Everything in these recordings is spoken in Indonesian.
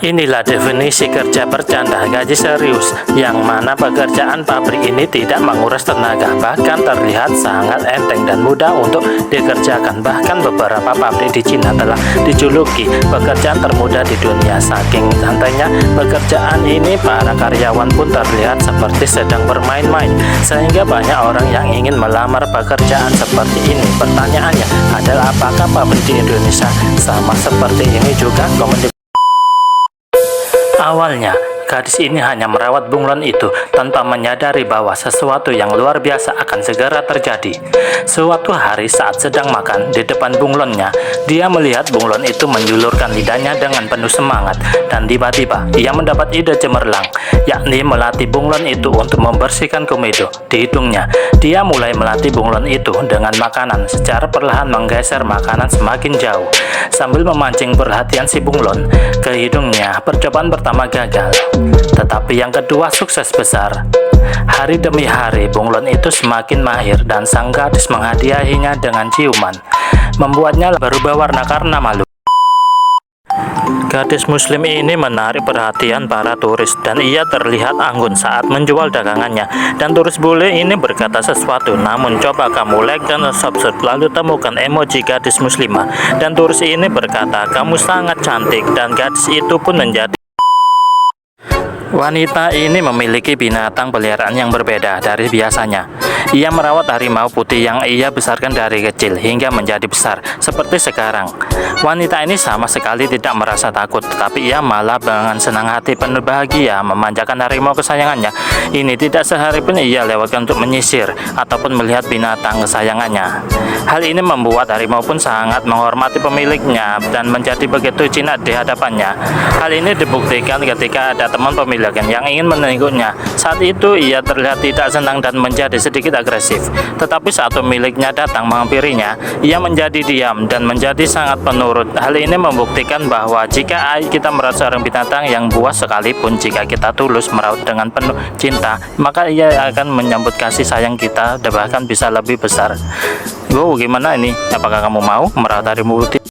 Inilah definisi kerja bercanda gaji serius, yang mana pekerjaan pabrik ini tidak menguras tenaga, bahkan terlihat sangat enteng dan mudah untuk dikerjakan. Bahkan beberapa pabrik di Cina telah dijuluki pekerjaan termudah di dunia. Saking santainya pekerjaan ini, para karyawan pun terlihat seperti sedang bermain-main, sehingga banyak orang yang ingin melamar pekerjaan seperti ini. Pertanyaannya adalah, apakah pabrik di Indonesia sama seperti ini juga? Awalnya, gadis ini hanya merawat bunglon itu tanpa menyadari bahwa sesuatu yang luar biasa akan segera terjadi. Suatu hari saat sedang makan di depan bunglonnya, dia melihat bunglon itu menjulurkan lidahnya dengan penuh semangat, dan tiba-tiba ia mendapat ide cemerlang, yakni melatih bunglon itu untuk membersihkan komedo di hidungnya. Dia mulai melatih bunglon itu dengan makanan, secara perlahan menggeser makanan semakin jauh sambil memancing perhatian si bunglon ke hidungnya. Percobaan pertama gagal, tetapi yang kedua sukses besar. Hari demi hari bunglon itu semakin mahir, dan sang gadis menghadiahinya dengan ciuman, membuatnya berubah warna karena malu. Gadis muslim ini menarik perhatian para turis, dan ia terlihat anggun saat menjual dagangannya. Dan turis bule ini berkata sesuatu, namun coba kamu like dan subscribe, lalu temukan emoji gadis muslimah. Dan turis ini berkata, kamu sangat cantik, dan gadis itu pun menjadi. Wanita ini memiliki binatang peliharaan yang berbeda dari biasanya. Ia merawat harimau putih yang ia besarkan dari kecil hingga menjadi besar seperti sekarang. Wanita ini sama sekali tidak merasa takut, tapi ia malah dengan senang hati penuh bahagia memanjakan harimau kesayangannya. Ini tidak sehari pun ia lewatkan untuk menyisir ataupun melihat binatang kesayangannya. Hal ini membuat harimau pun sangat menghormati pemiliknya dan menjadi begitu jinak di hadapannya. Hal ini dibuktikan ketika ada teman pemiliknya yang ingin meneguknya. Saat itu ia terlihat tidak senang dan menjadi sedikit agresif. Tetapi saat pemiliknya datang menghampirinya, ia menjadi diam dan menjadi sangat penurut. Hal ini membuktikan bahwa jika kita merawat seorang binatang yang buas sekalipun, jika kita tulus merawat dengan penuh cinta, maka ia akan menyambut kasih sayang kita dan bahkan bisa lebih besar. Gimana ini? Apakah kamu mau merawat harimau putih?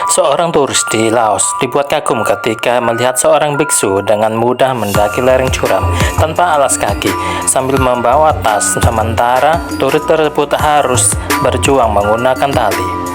Seorang turis di Laos dibuat kagum ketika melihat seorang biksu dengan mudah mendaki lereng curam tanpa alas kaki sambil membawa tas, sementara turis tersebut harus berjuang menggunakan tali.